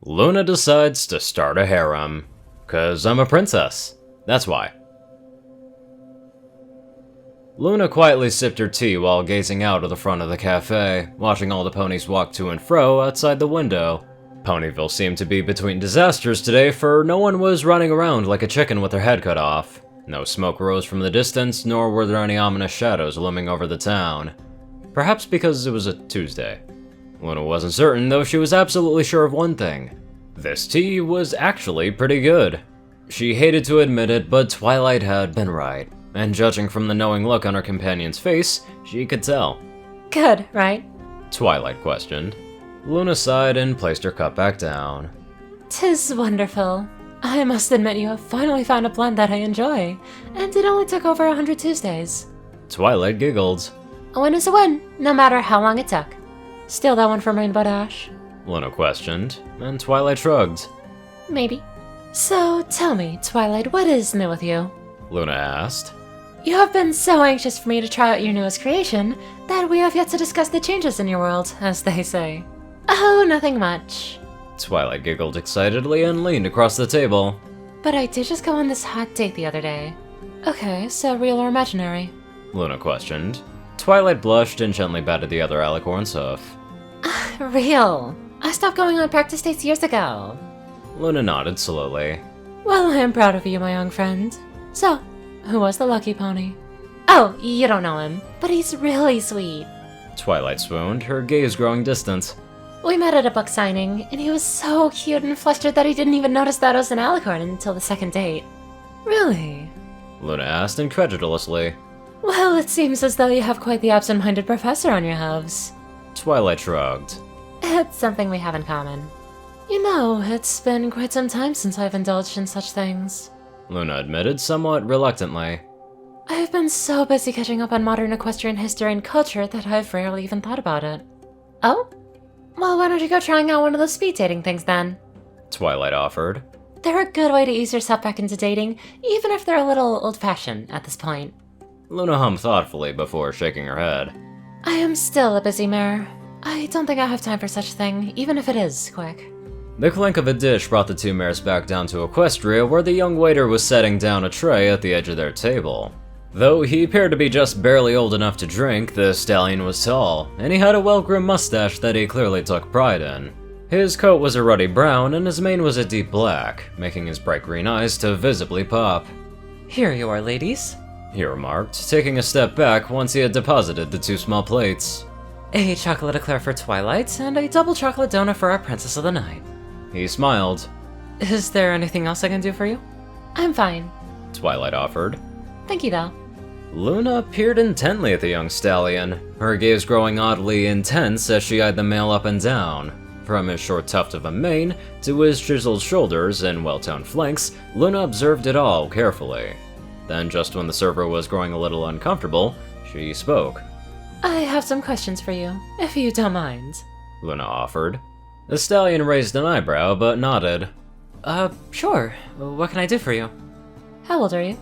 Luna decides to start a harem. 'Cause I'm a princess. That's why. Luna quietly sipped her tea while gazing out of the front of the cafe, watching all the ponies walk to and fro outside the window. Ponyville seemed to be between disasters today, for no one was running around like a chicken with their head cut off. No smoke rose from the distance, nor were there any ominous shadows looming over the town. Perhaps because it was a Tuesday. Luna wasn't certain, though she was absolutely sure of one thing. This tea was actually pretty good. She hated to admit it, but Twilight had been right. And judging from the knowing look on her companion's face, she could tell. Good, right? Twilight questioned. Luna sighed and placed her cup back down. 'Tis wonderful. I must admit you have finally found a blend that I enjoy, and it only took over 100 Tuesdays. Twilight giggled. A win is a win, no matter how long it took. Steal that one from Rainbow Dash? Luna questioned, and Twilight shrugged. Maybe. So, tell me, Twilight, what is new with you? Luna asked. You have been so anxious for me to try out your newest creation that we have yet to discuss the changes in your world, as they say. Oh, nothing much. Twilight giggled excitedly and leaned across the table. But I did just go on this hot date the other day. Okay, so real or imaginary? Luna questioned. Twilight blushed and gently batted the other alicorn's hoof. Real. I stopped going on practice dates years ago. Luna nodded slowly. Well, I am proud of you, my young friend. So, who was the lucky pony? Oh, you don't know him, but he's really sweet. Twilight swooned, her gaze growing distant. We met at a book signing, and he was so cute and flustered that he didn't even notice that I was an alicorn until the second date. Really? Luna asked incredulously. Well, it seems as though you have quite the absent-minded professor on your halves. Twilight shrugged. It's something we have in common. You know, it's been quite some time since I've indulged in such things. Luna admitted somewhat reluctantly. I've been so busy catching up on modern equestrian history and culture that I've rarely even thought about it. Oh? Well, why don't you go trying out one of those speed dating things then? Twilight offered. They're a good way to ease yourself back into dating, even if they're a little old-fashioned at this point. Luna hummed thoughtfully before shaking her head. I am still a busy mare. I don't think I have time for such a thing, even if it is quick. The clink of a dish brought the two mares back down to Equestria, where the young waiter was setting down a tray at the edge of their table. Though he appeared to be just barely old enough to drink, the stallion was tall, and he had a well-groomed mustache that he clearly took pride in. His coat was a ruddy brown, and his mane was a deep black, making his bright green eyes to visibly pop. Here you are, ladies, he remarked, taking a step back once he had deposited the two small plates. A chocolate eclair for Twilight, and a double chocolate donut for our Princess of the Night. He smiled. Is there anything else I can do for you? I'm fine. Twilight offered. Thank you, though. Luna peered intently at the young stallion, her gaze growing oddly intense as she eyed the male up and down. From his short tuft of a mane to his chiseled shoulders and well-toned flanks, Luna observed it all carefully. Then, just when the server was growing a little uncomfortable, she spoke. I have some questions for you, if you don't mind. Luna offered. The stallion raised an eyebrow, but nodded. Sure. What can I do for you? How old are you?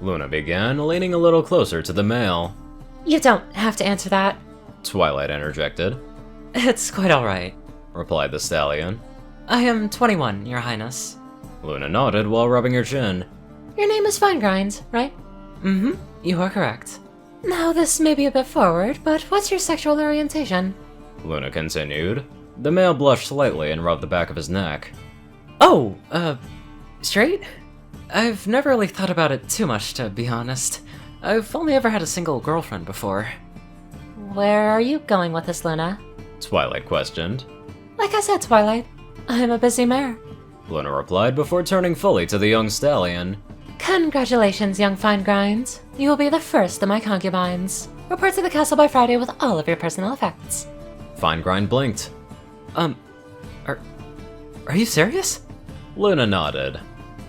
Luna began, leaning a little closer to the male. You don't have to answer that. Twilight interjected. It's quite alright, replied the stallion. I am 21, Your Highness. Luna nodded while rubbing her chin. Your name is Finegrind, right? Mm-hmm, you are correct. Now, this may be a bit forward, but what's your sexual orientation? Luna continued. The male blushed slightly and rubbed the back of his neck. Oh, straight? I've never really thought about it too much, to be honest. I've only ever had a single girlfriend before. Where are you going with this, Luna? Twilight questioned. Like I said, Twilight, I'm a busy mare. Luna replied before turning fully to the young stallion. Congratulations, young Finegrind. You will be the first of my concubines. Report to the castle by Friday with all of your personal effects. Finegrind blinked. Are you serious? Luna nodded.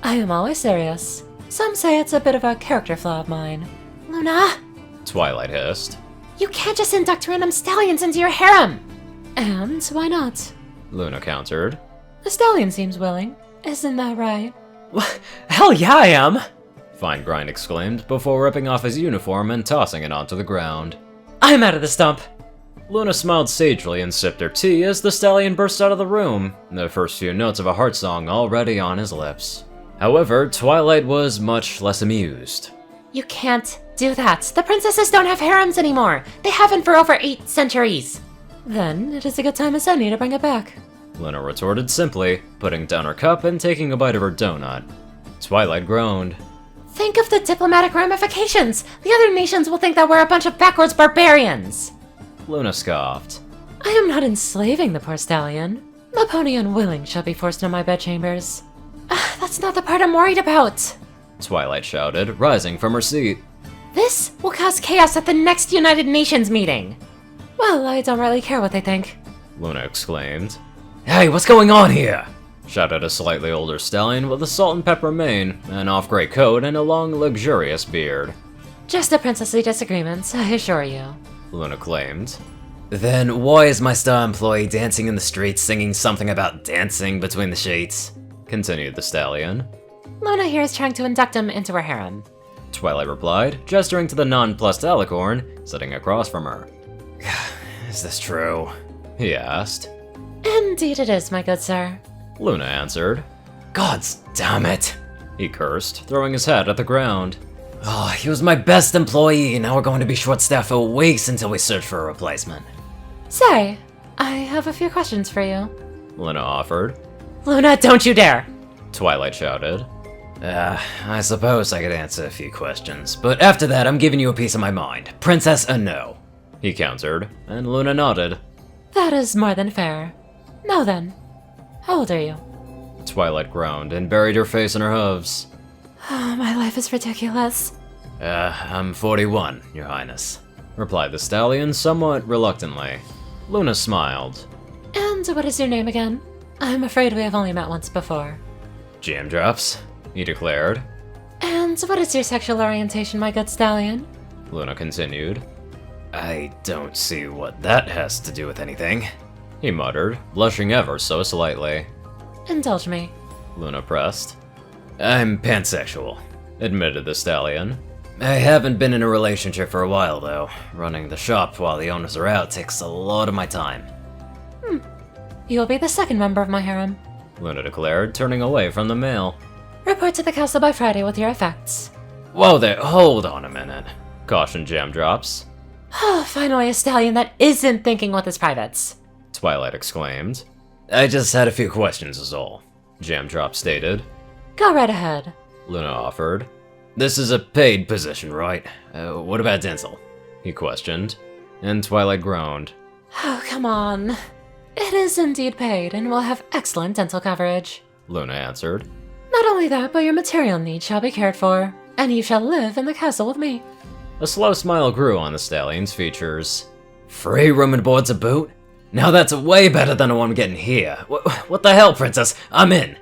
I am always serious. Some say it's a bit of a character flaw of mine. Luna! Twilight hissed. You can't just induct random stallions into your harem! And why not? Luna countered. The stallion seems willing. Isn't that right? Hell yeah, I am! Finegrind exclaimed before ripping off his uniform and tossing it onto the ground. I'm out of the stump! Luna smiled sagely and sipped her tea as the stallion burst out of the room, the first few notes of a heart song already on his lips. However, Twilight was much less amused. You can't do that. The princesses don't have harems anymore. They haven't for over 8 centuries. Then it is a good time as any to bring it back. Luna retorted simply, putting down her cup and taking a bite of her donut. Twilight groaned. Think of the diplomatic ramifications. The other nations will think that we're a bunch of backwards barbarians. Luna scoffed. I am not enslaving the poor stallion. The pony unwilling shall be forced into my bedchambers. That's not the part I'm worried about. Twilight shouted, rising from her seat. This will cause chaos at the next United Nations meeting. Well, I don't really care what they think. Luna exclaimed. Hey, what's going on here? Shouted a slightly older stallion with a salt and pepper mane, an off-gray coat, and a long, luxurious beard. Just a princessly disagreement, I assure you. Luna claimed. Then why is my star employee dancing in the streets singing something about dancing between the sheets? Continued the stallion. Luna here is trying to induct him into her harem. Twilight replied, gesturing to the nonplussed alicorn sitting across from her. Is this true? He asked. Indeed it is, my good sir. Luna answered. Gods damn it! He cursed, throwing his hat at the ground. Oh, he was my best employee, and now we're going to be short-staffed for weeks until we search for a replacement. Say, I have a few questions for you. Luna offered. Luna, don't you dare! Twilight shouted. I suppose I could answer a few questions, but after that I'm giving you a piece of my mind. Princess or no? He countered, and Luna nodded. That is more than fair. Now then, how old are you? Twilight groaned and buried her face in her hooves. Oh, my life is ridiculous. I'm 41, Your Highness, replied the stallion somewhat reluctantly. Luna smiled. And what is your name again? I'm afraid we have only met once before. Jam drops, he declared. And what is your sexual orientation, my good stallion? Luna continued. I don't see what that has to do with anything, he muttered, blushing ever so slightly. Indulge me. Luna pressed. I'm pansexual, admitted the stallion. I haven't been in a relationship for a while, though. Running the shop while the owners are out takes a lot of my time. You'll be the second member of my harem. Luna declared, turning away from the mail. Report to the castle by Friday with your effects. Whoa there, hold on a minute, cautioned Jam Drops. Finally a stallion that isn't thinking with his privates. Twilight exclaimed. I just had a few questions is all, Jam Drops stated. Go right ahead. Luna offered. This is a paid position, right? What about dental? He questioned. And Twilight groaned. Oh, come on. It is indeed paid and will have excellent dental coverage. Luna answered. Not only that, but your material needs shall be cared for, and you shall live in the castle with me. A slow smile grew on the stallion's features. Free room and board to boot? Now that's way better than the one I'm getting here. What the hell, princess? I'm in!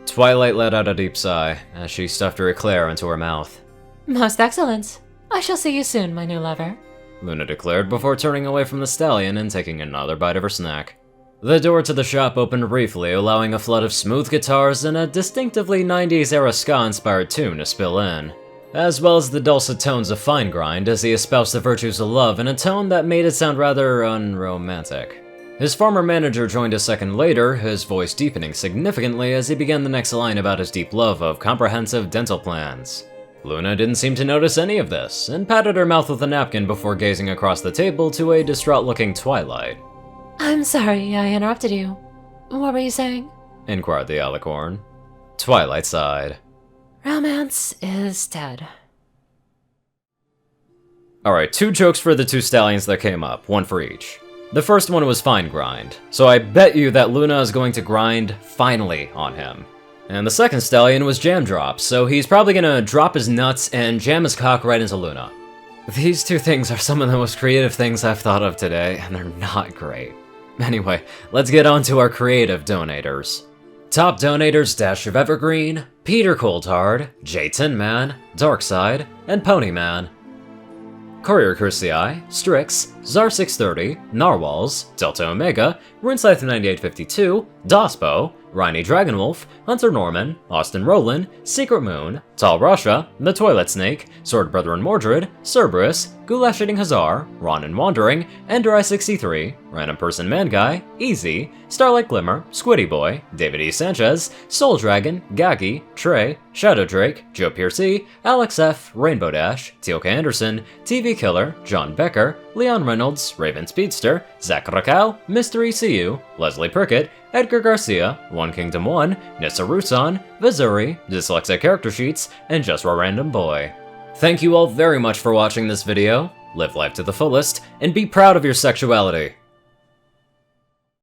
Twilight let out a deep sigh as she stuffed her eclair into her mouth. Most excellent. I shall see you soon, my new lover, Luna declared before turning away from the stallion and taking another bite of her snack. The door to the shop opened briefly, allowing a flood of smooth guitars and a distinctively 90s-era ska-inspired tune to spill in, as well as the dulcet tones of Fine Grind as he espoused the virtues of love in a tone that made it sound rather unromantic. His former manager joined a second later, his voice deepening significantly as he began the next line about his deep love of comprehensive dental plans. Luna didn't seem to notice any of this, and patted her mouth with a napkin before gazing across the table to a distraught-looking Twilight. I'm sorry I interrupted you. What were you saying? Inquired the alicorn. Twilight sighed. Romance is dead. Alright, 2 jokes for the 2 stallions that came up, 1 for each. The first one was Fine Grind, so I bet you that Luna is going to grind finally on him. And the second stallion was Jam Drop, so he's probably gonna drop his nuts and jam his cock right into Luna. These 2 things are some of the most creative things I've thought of today, and they're not great. Anyway, let's get on to our creative donators. Top donators Dash of Evergreen, Peter Coulthard, J Tin Man, Darkside, and Ponyman. CourierCruz CI, Strix, Zar630, Narwhals, Delta Omega, RuneScythe9852, Dospo, Rhynie Dragonwolf, Hunter Norman, Austin Rowland, Secret Moon, Tall Russia, The Toilet Snake, Sword Brethren Mordred, Cerberus, Goulash Eating Hazar, Ronin Wandering, Ender 63, Random Person Man Guy, Easy, Starlight Glimmer, Squiddy Boy, David E. Sanchez, Soul Dragon, Gaggy, Trey, Shadow Drake, Joe Piercy, Alex F., Rainbow Dash, Teal'c Anderson, TV Killer, John Becker, Leon Reynolds, Raven Speedster, Zach Raquel, Mr. ECU, Leslie Prickett, Edgar Garcia, One Kingdom 1, Nissa Rusan, Vizuri, Dyslexic Character Sheets, and Just a Random Boy. Thank you all very much for watching this video, live life to the fullest, and be proud of your sexuality.